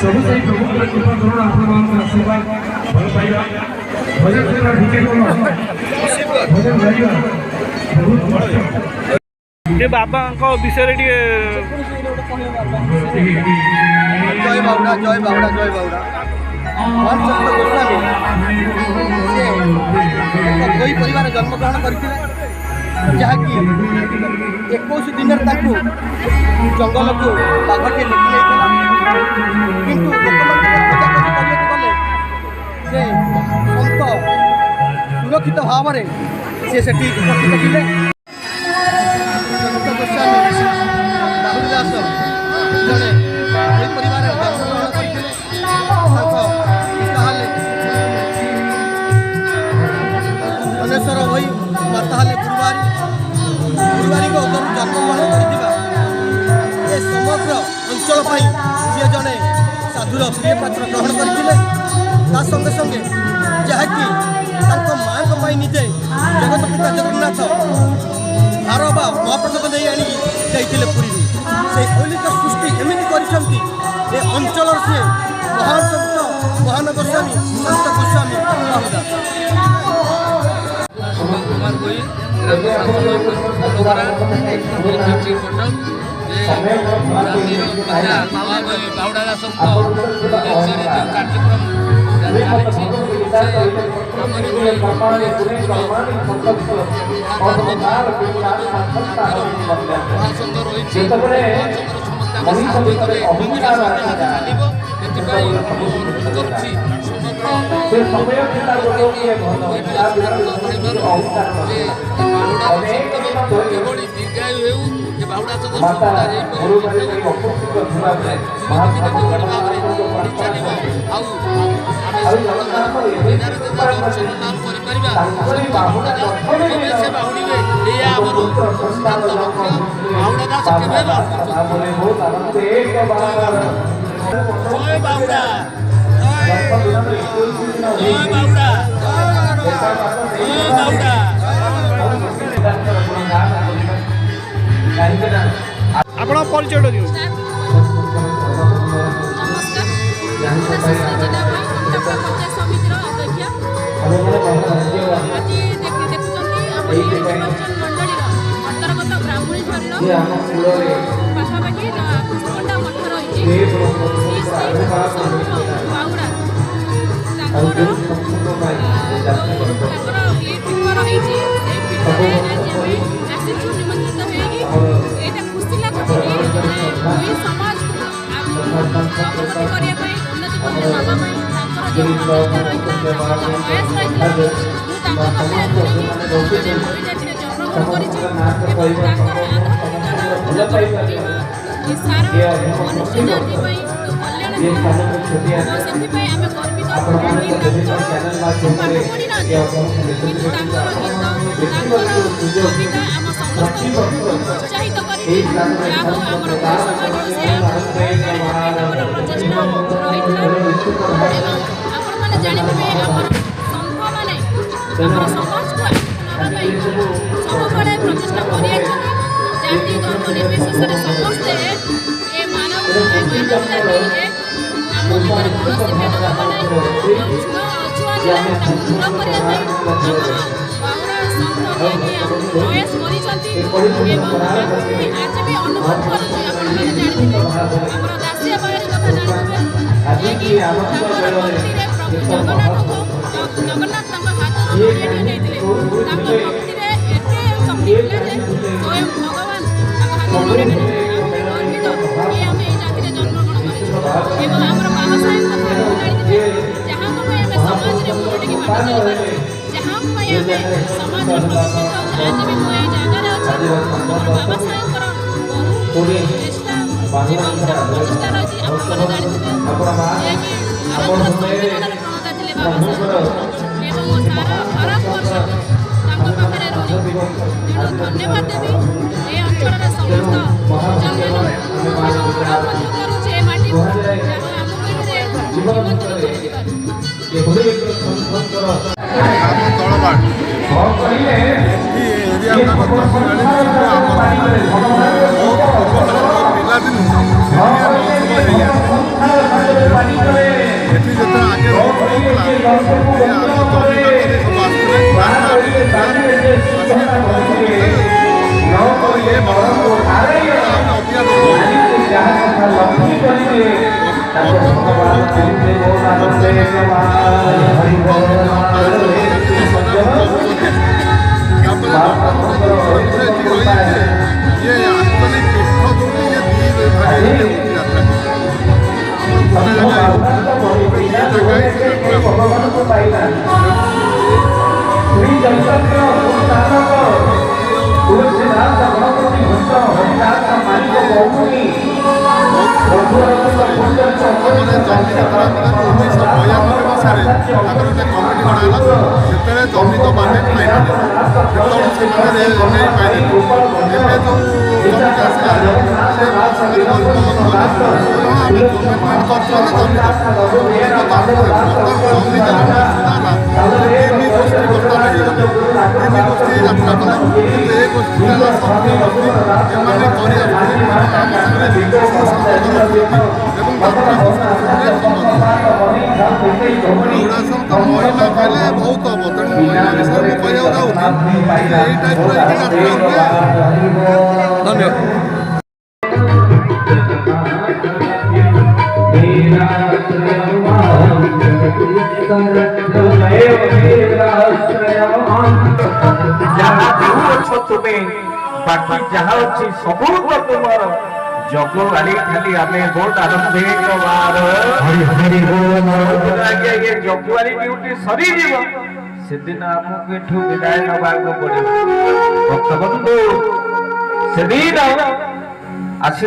सब सही प्रभु कृपा करुण आपन आशीर्वाद भल पाइबा भजन सेवा ढिके भजन गाइबा बहुत कष्ट ए बाबा को विषय रे जय बावड़ा जय बावड़ा जय बावड़ा रामचंद्र गोस्वामी से कोई परिवार जन्म ग्रहण करथिले जहाँकि 21 दिन जंगल को बाघटे लेके जाइला किंतु गले से संत सुरक्षित भाव में से सेठी उपस्थित थे गोस्वामी राहुल दास जड़े परिवार जन्मग्रहण करते अनेश्वर भाई ताहले गुरुवारी को जन्मग्रहण कर समग्र अंचल सी जड़े साधुर प्रिय पात्र ग्रहण करते संगे संगे जहाँकि माँ निजे जगत पिता जगन्नाथ भार बा महाप्रसाद नहीं आनिकी पुरी से औलिक सृष्टि एमती कर अंचल सी महान संत महान गोस्वामी संत गोस्वामी कुमार गोयल बावड़ा दास कार्यक्रम महासंघ आपण परिचय दियो। अंतर्गत ब्राह्मणी पाखापाखि पुष्पंडा मठ रही बावड़ा निमंत्रित खुशी लगुच समाज अग्रगति करने उन्नति पथ सारा मनुष्य जाति कल्याण उत्साहित जानते समाज को सबुबले प्रचेषा कर जाति धर्म निर्विशेष समस्ते ये मानव जाति आम भितर कौन भेदभाव नहीं छुआ छुआ दूर करने बावड़ा संत प्रयास आज भी अनुभव कर दासिया बाड़ी कथा जानते जगन्नाथ हाथ ନଡ଼ିଆଟିଏ ନେଇଥିଲେ ତାଙ୍କ ଭକ୍ତିରେ ଏତେ ଶକ୍ତି ଥିଲା ଯେ ସ୍ୱୟଂ ଭଗବାନ ତାଙ୍କ ହାତ ନଡ଼ିଆଟେ ନେଇଥିଲେ। ଆମେ ଗର୍ବିତ କି ଆମେ ଏଇ ଜାତିରେ ଜନ୍ମଗ୍ରହଣ କରିଛୁ ଏବଂ ଆମର ବାବା ସାହେବ କଥା ଆପଣ ଜାଣିଥିବେ ଯାହାଙ୍କ ପାଇଁ ଆମେ ସମାଜରେ ମୁଣ୍ଡଟିକି ବାଟ ଚାଲିପାରୁଛୁ, ଯାହାଙ୍କ ପାଇଁ ଆମେ ସମାଜରେ ପ୍ରତିଷ୍ଠିତ ଅଛୁ। ଆଜି ବି ମୁଁ ଏଇ ଜାଗାରେ ଅଛି ଆମର ବାବା ସାହେବଙ୍କର ବହୁ ଚେଷ୍ଟା ଏବଂ ତାଙ୍କ ପ୍ରଚେଷ୍ଟା ରହିଛି। ଆପଣମାନେ ଜାଣିଥିବେ ଯିଏକି ଭାରତର ସମ୍ବିଧାନର ପ୍ରଣେତା ଥିଲେ ବାବା ସାହେବ ଏବଂ ସାରା ଭାରତବର୍ଷ ତାଙ୍କ ପାଖରେ ଋଣୀ। ତେଣୁ ଧନ୍ୟବାଦ ଦେବି ଏ ଅଞ୍ଚଳର ସମସ୍ତ ଜନମାନଙ୍କୁ ଏବଂ ଗୌରବ ମଧ୍ୟ କରୁଛି ଏ ମାଟିକୁ ଯାହା ଆମକୁ ଏଥିରେ ନିମନ୍ତ୍ରଣ କରିଥିବାରୁ। ସେତେବେଳେ ଜମି ତ ବାଣ୍ଟି ପାଇଲେ ଯେତେବେଳେ ସେମାନେ ନେଇ ପାଇଲେ ଏବେ ଯେଉଁ ଜମିଟା ଆସିଲା ସେ ସାଙ୍ଗରେ ଗରିବଲୋକ ଆମେ ଗଭର୍ଣ୍ଣମେଣ୍ଟ କରୁଛୁ ଆମେ ଜମି ଜମି ଦେଲେ ଅସୁବିଧା ହେଲା ତିନି ଗୋଷ୍ଠୀ ବର୍ତ୍ତମାନ ହେଇଗଲେ ତିନି ଗୋଷ୍ଠୀ ଯାତ୍ରା କଲେ କିନ୍ତୁ ଏ ଗୋଷ୍ଠୀ ହେଲା ସକ୍ରିୟ ଗୋଷ୍ଠୀ ଏମାନେ କରି ଆସୁଛନ୍ତି ଆମ ସାଙ୍ଗରେ ସଂପର୍କ ଏବଂ ଯାତ୍ରା ମହିମା କହିଲେ ବହୁତ ହବ। ତେଣୁ ମହିମା ବିଷୟରେ ମୁଁ କହିବାକୁ ଯାଉଛି ଏଇ ଟାଇପ୍ର ହେଇକି ଯାତ୍ରା ହୁଏ। ଧନ୍ୟବାଦ। ବାକି ଯାହା ଅଛି ସବୁ ତ ତୁମର ଜଗ ଆଣି ଖାଲି ଆମେ ବହୁତ ଆନନ୍ଦ ଆଜ୍ଞା ଜଗୁଆରୀ ଡ୍ୟୁଟି ସରିଯିବ ସେଦିନ ଆମକୁ ଏଠୁ ବିଦାୟ ନେବାକୁ ପଡିବ। ଭକ୍ତବନ୍ଧୁ ସେଦିନ ଆସି